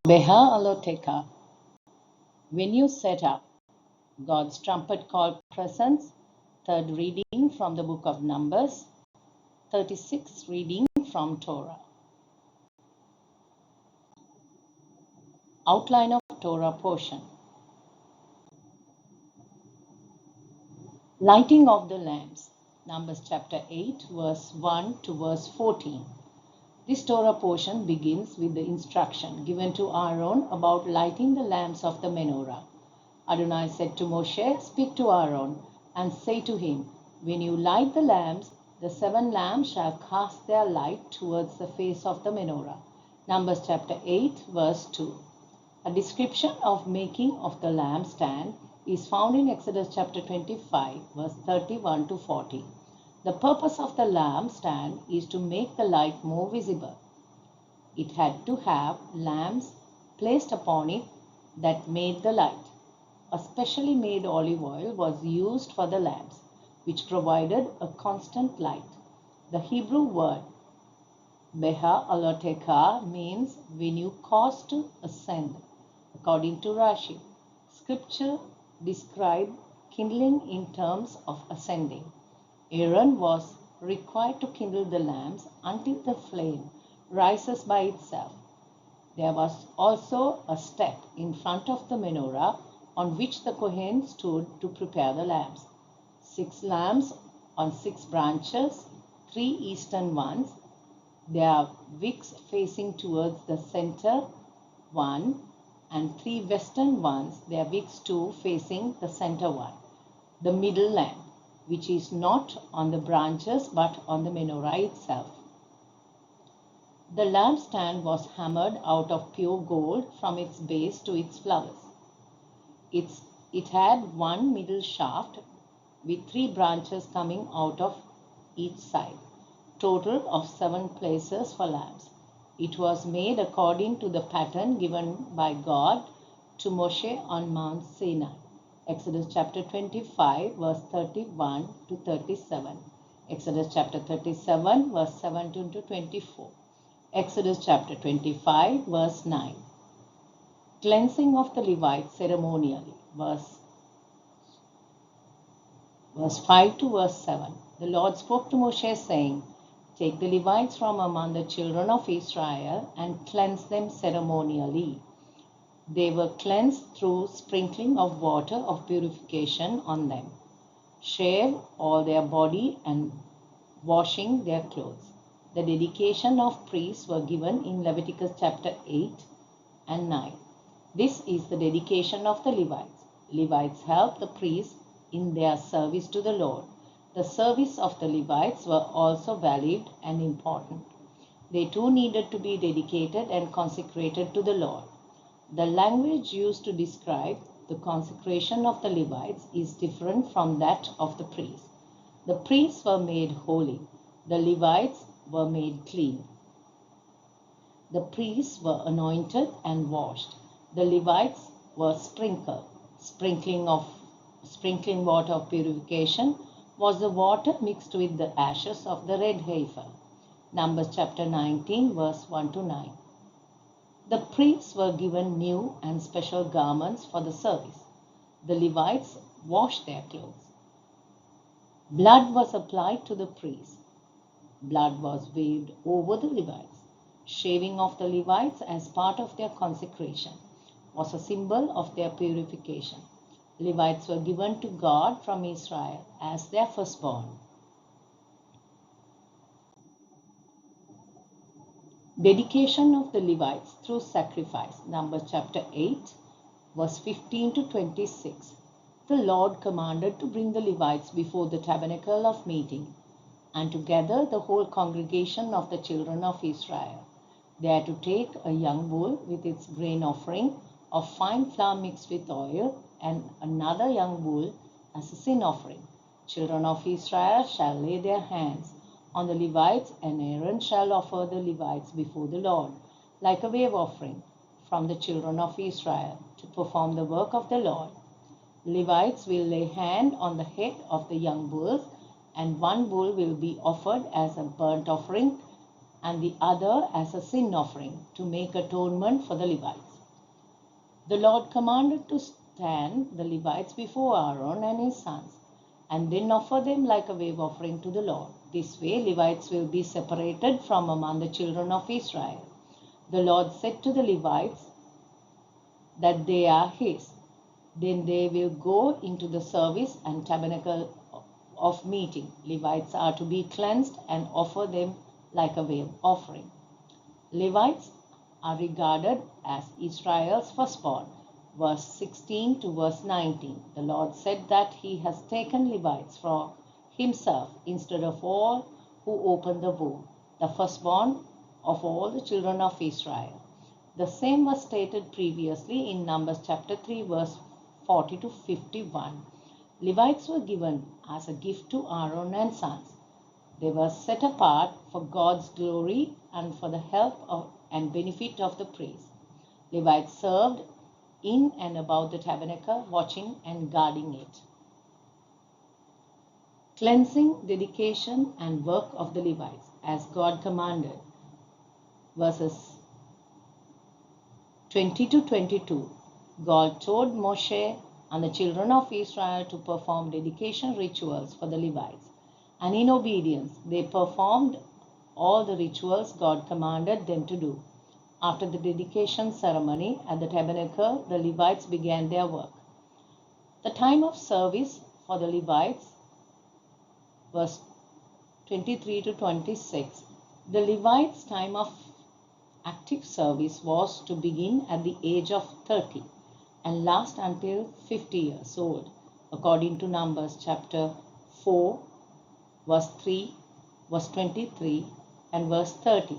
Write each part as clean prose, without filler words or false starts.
Beha'alotcha, when you set up God's trumpet call presence, third reading from the book of Numbers, 36 reading from Torah. Outline of Torah portion. Lighting of the lamps, Numbers chapter 8, verse 1 to verse 14. This Torah portion begins with the instruction given to Aaron about lighting the lamps of the Menorah. Adonai said to Moshe, "Speak to Aaron and say to him, when you light the lamps, the 7 lamps shall cast their light towards the face of the Menorah." Numbers chapter 8, verse 2. A description of making of the lampstand is found in Exodus chapter 25, verse 31 to 40. The purpose of the lampstand is to make the light more visible. It had to have lamps placed upon it that made the light. A specially made olive oil was used for the lamps, which provided a constant light. The Hebrew word Beha'alotcha means when you cause to ascend. According to Rashi, Scripture describes kindling in terms of ascending. Aaron was required to kindle the lamps until the flame rises by itself. There was also a step in front of the menorah on which the Kohen stood to prepare the lamps. 6 lamps on 6 branches, 3 eastern ones, their wicks facing towards the center one, and 3 western ones, their wicks too facing the center one. The middle lamp, which is not on the branches but on the menorah itself. The lampstand was hammered out of pure gold from its base to its flowers. It had one middle shaft with 3 branches coming out of each side, total of 7 places for lamps. It was made according to the pattern given by God to Moshe on Mount Sinai. Exodus chapter 25, verse 31 to 37. Exodus chapter 37, verse 17 to 24. Exodus chapter 25, verse 9. Cleansing of the Levites ceremonially, verse 5 to verse 7. The Lord spoke to Moshe, saying, "Take the Levites from among the children of Israel and cleanse them ceremonially." They were cleansed through sprinkling of water of purification on them, shave all their body and washing their clothes. The dedication of priests were given in Leviticus chapter 8 and 9. This is the dedication of the Levites. Levites helped the priests in their service to the Lord. The service of the Levites were also valued and important. They too needed to be dedicated and consecrated to the Lord. The language used to describe the consecration of the Levites is different from that of the priests. The priests were made holy. The Levites were made clean. The priests were anointed and washed. The Levites were sprinkled. Sprinkling water of purification was the water mixed with the ashes of the red heifer. Numbers chapter 19, verse 1 to 9. The priests were given new and special garments for the service. The Levites washed their clothes. Blood was applied to the priests. Blood was waved over the Levites. Shaving of the Levites as part of their consecration was a symbol of their purification. Levites were given to God from Israel as their firstborn. Dedication of the Levites through sacrifice. Numbers chapter 8, verse 15 to 26. The Lord commanded to bring the Levites before the tabernacle of meeting and to gather the whole congregation of the children of Israel. They are to take a young bull with its grain offering of fine flour mixed with oil and another young bull as a sin offering. Children of Israel shall lay their hands on the Levites, and Aaron shall offer the Levites before the Lord, like a wave offering from the children of Israel, to perform the work of the Lord. Levites will lay hand on the head of the young bulls, and one bull will be offered as a burnt offering, and the other as a sin offering, to make atonement for the Levites. The Lord commanded to stand the Levites before Aaron and his sons, and then offer them like a wave offering to the Lord. This way Levites will be separated from among the children of Israel. The Lord said to the Levites that they are his. Then they will go into the service and tabernacle of meeting. Levites are to be cleansed and offer them like a wave offering. Levites are regarded as Israel's firstborn. Verse 16 to verse 19. The Lord said that he has taken Levites for himself instead of all who opened the womb, the firstborn of all the children of Israel. The same was stated previously in Numbers chapter 3 verse 40 to 51. Levites were given as a gift to Aaron and sons. They were set apart for God's glory and for the help and benefit of the priest. Levites served in and about the tabernacle, watching and guarding it. Cleansing, dedication, and work of the Levites, as God commanded. Verses 20 to 22. God told Moshe and the children of Israel to perform dedication rituals for the Levites, and in obedience they performed all the rituals God commanded them to do. After the dedication ceremony at the tabernacle, the Levites began their work. The time of service for the Levites, verse 23 to 26. The Levites' time of active service was to begin at the age of 30 and last until 50 years old, according to Numbers chapter 4, verse 3, verse 23, and verse 30.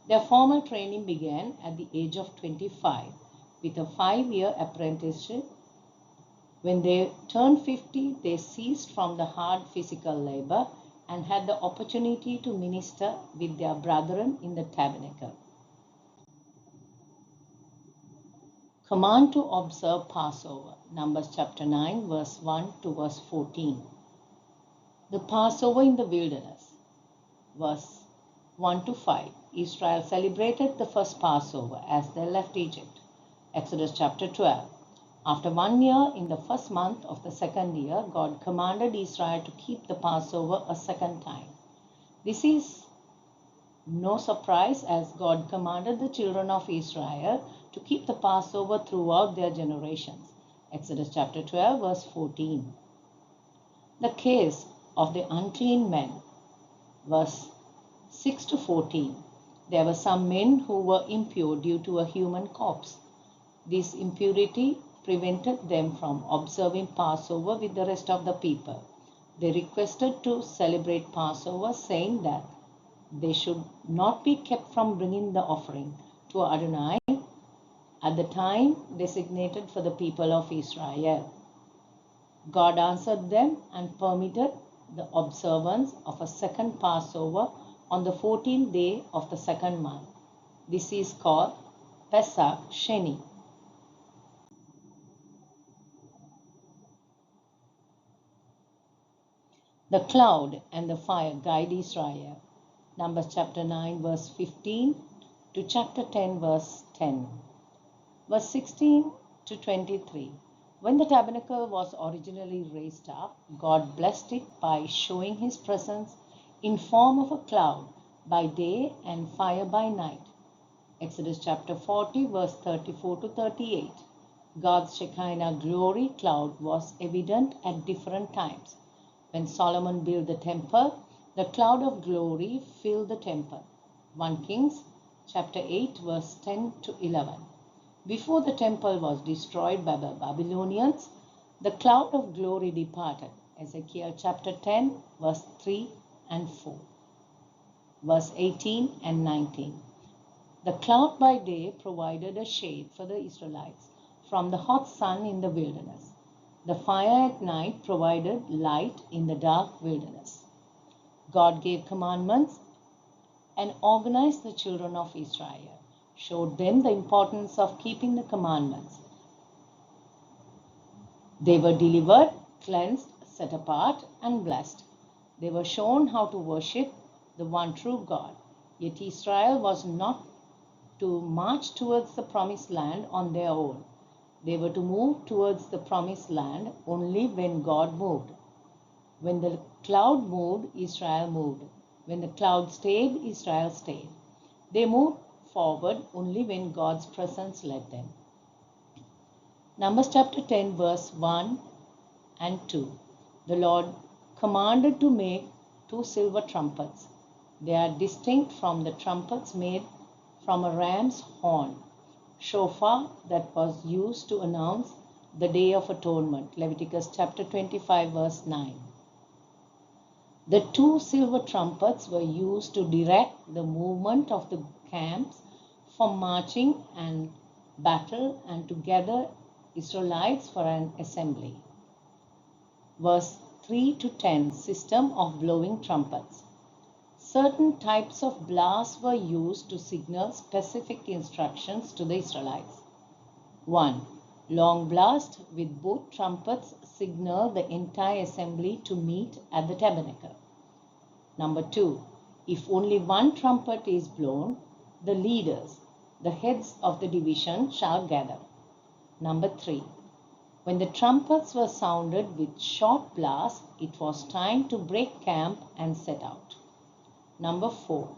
Their formal training began at the age of 25 with a 5-year apprenticeship. When they turned 50, they ceased from the hard physical labor and had the opportunity to minister with their brethren in the tabernacle. Command to observe Passover, Numbers chapter 9, verse 1 to verse 14. The Passover in the wilderness, verse 1 to 5. Israel celebrated the first Passover as they left Egypt, Exodus chapter 12. After 1 year, in the first month of the second year, God commanded Israel to keep the Passover a second time. This is no surprise, as God commanded the children of Israel to keep the Passover throughout their generations. Exodus chapter 12, verse 14. The case of the unclean men, verse 6 to 14. There were some men who were impure due to a human corpse. This impurity prevented them from observing Passover with the rest of the people. They requested to celebrate Passover, saying that they should not be kept from bringing the offering to Adonai at the time designated for the people of Israel. God answered them and permitted the observance of a second Passover on the 14th day of the second month. This is called Pesach Sheni. The cloud and the fire guide Israel. Numbers chapter 9 verse 15 to chapter 10 verse 10. Verse 16 to 23. When the tabernacle was originally raised up, God blessed it by showing his presence in form of a cloud by day and fire by night. Exodus chapter 40 verse 34 to 38. God's Shekinah glory cloud was evident at different times. When Solomon built the temple, the cloud of glory filled the temple. 1 Kings chapter 8 verse 10 to 11. Before the temple was destroyed by the Babylonians, the cloud of glory departed. Ezekiel chapter 10 verse 3 and 4. Verse 18 and 19. The cloud by day provided a shade for the Israelites from the hot sun in the wilderness. The fire at night provided light in the dark wilderness. God gave commandments and organized the children of Israel, showed them the importance of keeping the commandments. They were delivered, cleansed, set apart, and blessed. They were shown how to worship the one true God. Yet Israel was not to march towards the promised land on their own. They were to move towards the promised land only when God moved. When the cloud moved, Israel moved. When the cloud stayed, Israel stayed. They moved forward only when God's presence led them. Numbers chapter 10 verse 1 and 2. The Lord commanded to make 2 silver trumpets. They are distinct from the trumpets made from a ram's horn, shofar that was used to announce the Day of Atonement. Leviticus chapter 25 verse 9. The 2 silver trumpets were used to direct the movement of the camps for marching and battle and to gather Israelites for an assembly. Verse 3 to 10. System of blowing trumpets. Certain types of blasts were used to signal specific instructions to the Israelites. 1. Long blast with both trumpets signal the entire assembly to meet at the tabernacle. Number 2. If only one trumpet is blown, the leaders, the heads of the division, shall gather. Number 3. When the trumpets were sounded with short blasts, it was time to break camp and set out. Number 4.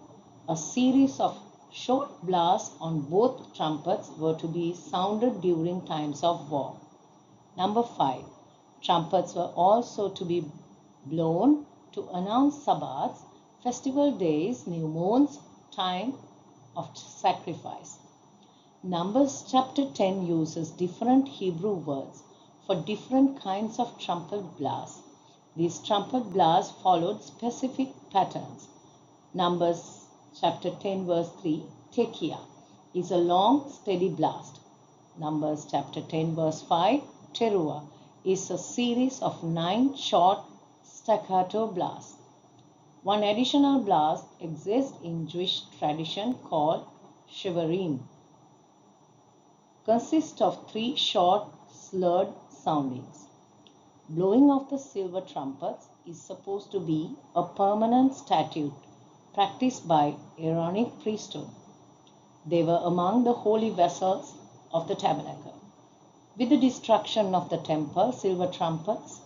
A series of short blasts on both trumpets were to be sounded during times of war. Number 5. Trumpets were also to be blown to announce Sabbats, festival days, new moons, time of sacrifice. Numbers chapter 10 uses different Hebrew words for different kinds of trumpet blasts. These trumpet blasts followed specific patterns. Numbers chapter 10 verse 3, tekiah, is a long steady blast. Numbers chapter 10 verse 5, teruah, is a series of 9 short staccato blasts. One additional blast exists in Jewish tradition called shivarim. Consists of 3 short slurred soundings. Blowing of the silver trumpets is supposed to be a permanent statute practiced by Aaronic priesthood. They were among the holy vessels of the tabernacle. With the destruction of the temple, silver trumpets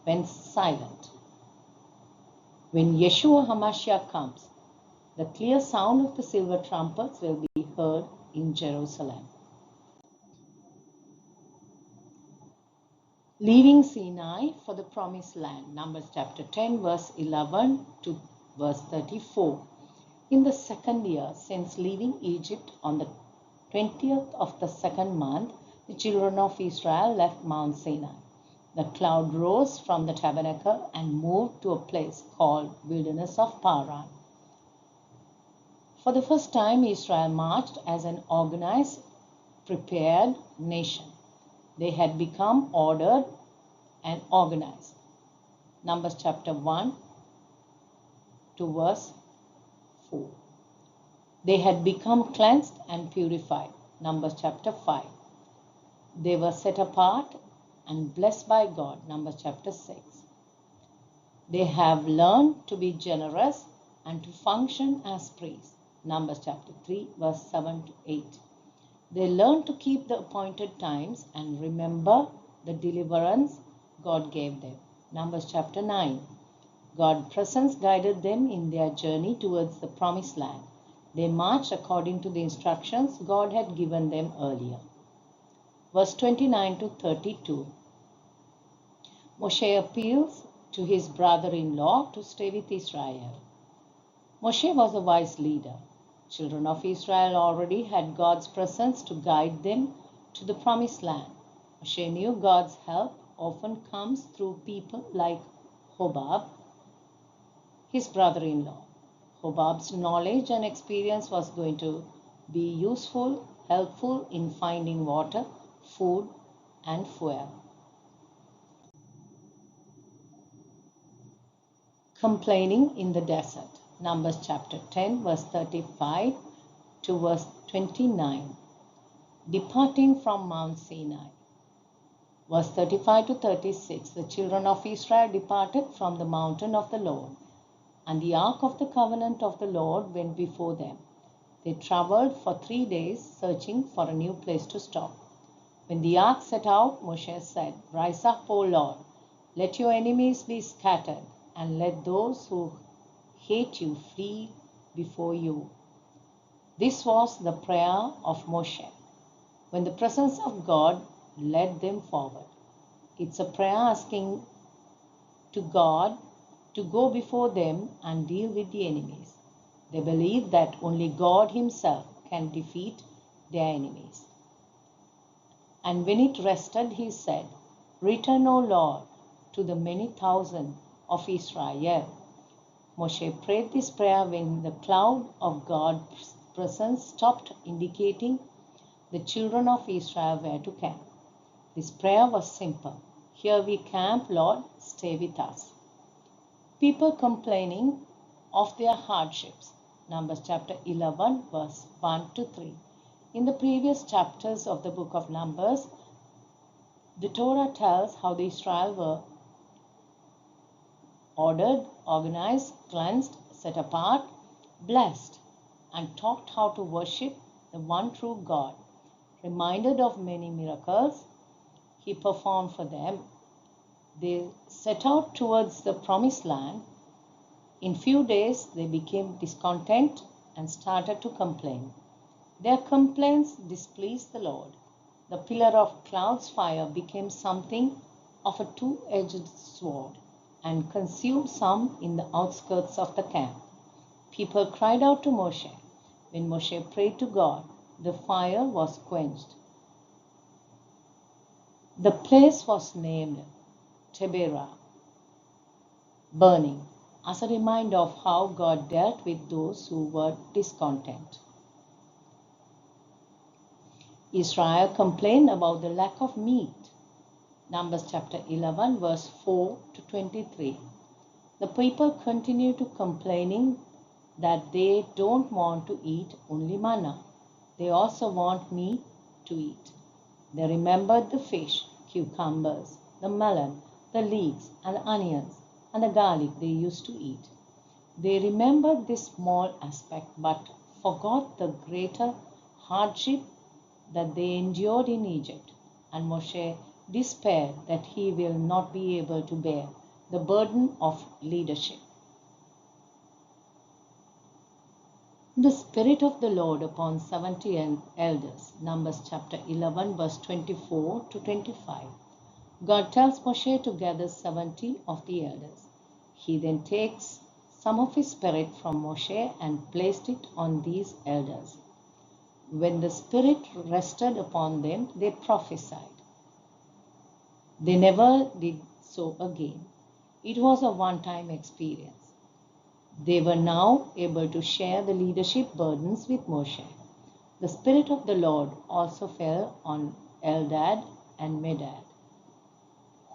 went silent. When Yeshua HaMashiach comes, the clear sound of the silver trumpets will be heard in Jerusalem. Leaving Sinai for the promised land. Numbers chapter 10 verse 11 to verse 34. In the second year since leaving Egypt on the 20th of the second month, the children of Israel left Mount Sinai. The cloud rose from the tabernacle and moved to a place called Wilderness of Paran. For the first time, Israel marched as an organized, prepared nation. They had become ordered and organized. Numbers chapter 1 to verse 4. They had become cleansed and purified. Numbers chapter 5. They were set apart and blessed by God. Numbers chapter 6. They have learned to be generous and to function as priests. Numbers chapter 3 verse 7 to 8. They learned to keep the appointed times and remember the deliverance God gave them. Numbers chapter 9. God's presence guided them in their journey towards the promised land. They marched according to the instructions God had given them earlier. Verse 29 to 32. Moshe appeals to his brother-in-law to stay with Israel. Moshe was a wise leader. Children of Israel already had God's presence to guide them to the promised land. Moshe knew God's help often comes through people like Hobab, his brother-in-law. Hobab's knowledge and experience was going to be useful, helpful in finding water, food, and fuel. Complaining in the desert. Numbers chapter 10 verse 35 to verse 29. Departing from Mount Sinai. Verse 35 to 36. The children of Israel departed from the mountain of the Lord, and the ark of the covenant of the Lord went before them. They traveled for 3 days, searching for a new place to stop. When the ark set out, Moshe said, "Rise up, O Lord, let your enemies be scattered, and let those who hate you flee before you." This was the prayer of Moshe when the presence of God led them forward. It's a prayer asking to God to go before them and deal with the enemies. They believe that only God Himself can defeat their enemies. And when it rested, he said, "Return, O Lord, to the many thousand of Israel." Moshe prayed this prayer when the cloud of God's presence stopped, indicating the children of Israel were to camp. This prayer was simple. "Here we camp, Lord, stay with us." People complaining of their hardships. Numbers chapter 11, verse 1 to 3. In the previous chapters of the book of Numbers, the Torah tells how the Israel were ordered, organized, cleansed, set apart, blessed, and taught how to worship the one true God. Reminded of many miracles He performed for them, they set out towards the promised land. In few days, they became discontent and started to complain. Their complaints displeased the Lord. The pillar of cloud's fire became something of a two-edged sword and consumed some in the outskirts of the camp. People cried out to Moshe. When Moshe prayed to God, the fire was quenched. The place was named Taberah, burning, as a reminder of how God dealt with those who were discontent. Israel complained about the lack of meat. Numbers chapter 11, verse 4 to 23. The people continue to complaining that they don't want to eat only manna. They also want meat to eat. They remembered the fish, cucumbers, the melon, the leeks, and the onions, and the garlic they used to eat. They remembered this small aspect but forgot the greater hardship that they endured in Egypt, and Moshe despaired that he will not be able to bear the burden of leadership. The Spirit of the Lord upon 70 elders, Numbers chapter 11, verse 24 to 25. God tells Moshe to gather 70 of the elders. He then takes some of His Spirit from Moshe and placed it on these elders. When the Spirit rested upon them, they prophesied. They never did so again. It was a one-time experience. They were now able to share the leadership burdens with Moshe. The Spirit of the Lord also fell on Eldad and Medad,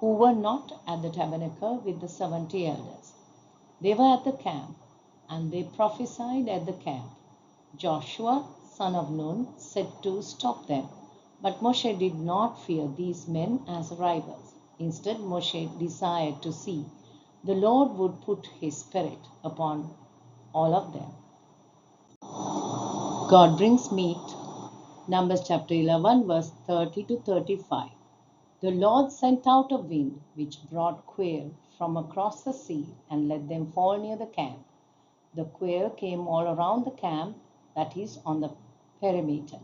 who were not at the tabernacle with the 70 elders. They were at the camp, and they prophesied at the camp. Joshua, son of Nun, said to stop them. But Moshe did not fear these men as rivals. Instead, Moshe desired to see the Lord would put His Spirit upon all of them. God brings meat. Numbers chapter 11, verse 30 to 35. The Lord sent out a wind which brought quail from across the sea and let them fall near the camp. The quail came all around the camp, that is, on the perimeter.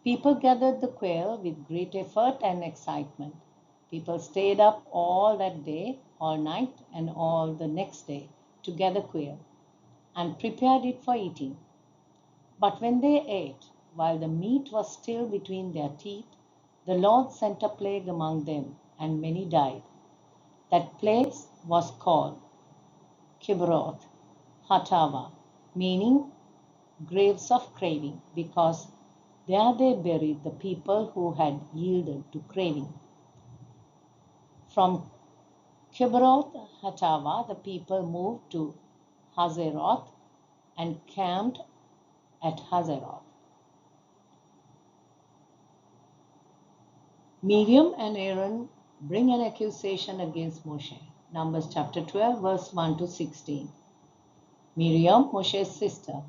People gathered the quail with great effort and excitement. People stayed up all that day, all night, and all the next day to gather quail and prepared it for eating. But when they ate, while the meat was still between their teeth, the Lord sent a plague among them, and many died. That place was called Kibroth Hatava, meaning graves of craving, because there they buried the people who had yielded to craving. From Kibroth Hatava, the people moved to Hazeroth and camped at Hazeroth. Miriam and Aaron bring an accusation against Moshe. Numbers chapter 12, verse 1 to 16. Miriam, Moshe's sister,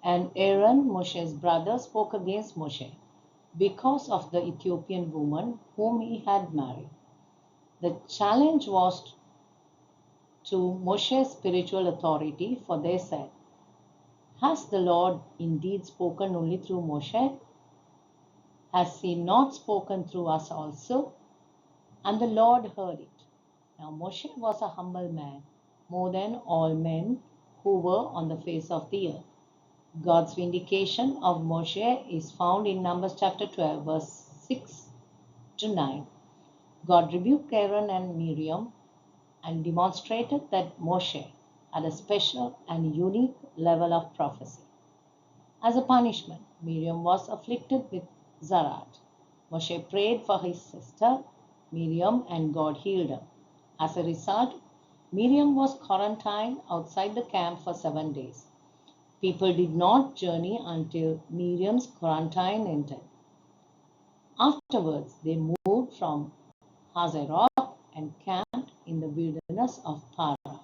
and Aaron, Moshe's brother, spoke against Moshe. because of the Ethiopian woman whom he had married. The challenge was to Moshe's spiritual authority, for they said, "Has the Lord indeed spoken only through Moshe? Has he not spoken through us also?" And the Lord heard it. Now Moshe was a humble man, more than all men who were on the face of the earth. God's vindication of Moshe is found in Numbers chapter 12, verse 6 to 9. God rebuked Aaron and Miriam and demonstrated that Moshe had a special and unique level of prophecy. As a punishment, Miriam was afflicted with Zarat. Moshe prayed for his sister Miriam and God healed her. As a result, Miriam was quarantined outside the camp for 7 days. People did not journey until Miriam's quarantine ended. Afterwards, they moved from Hazeroth and camped in the wilderness of Para.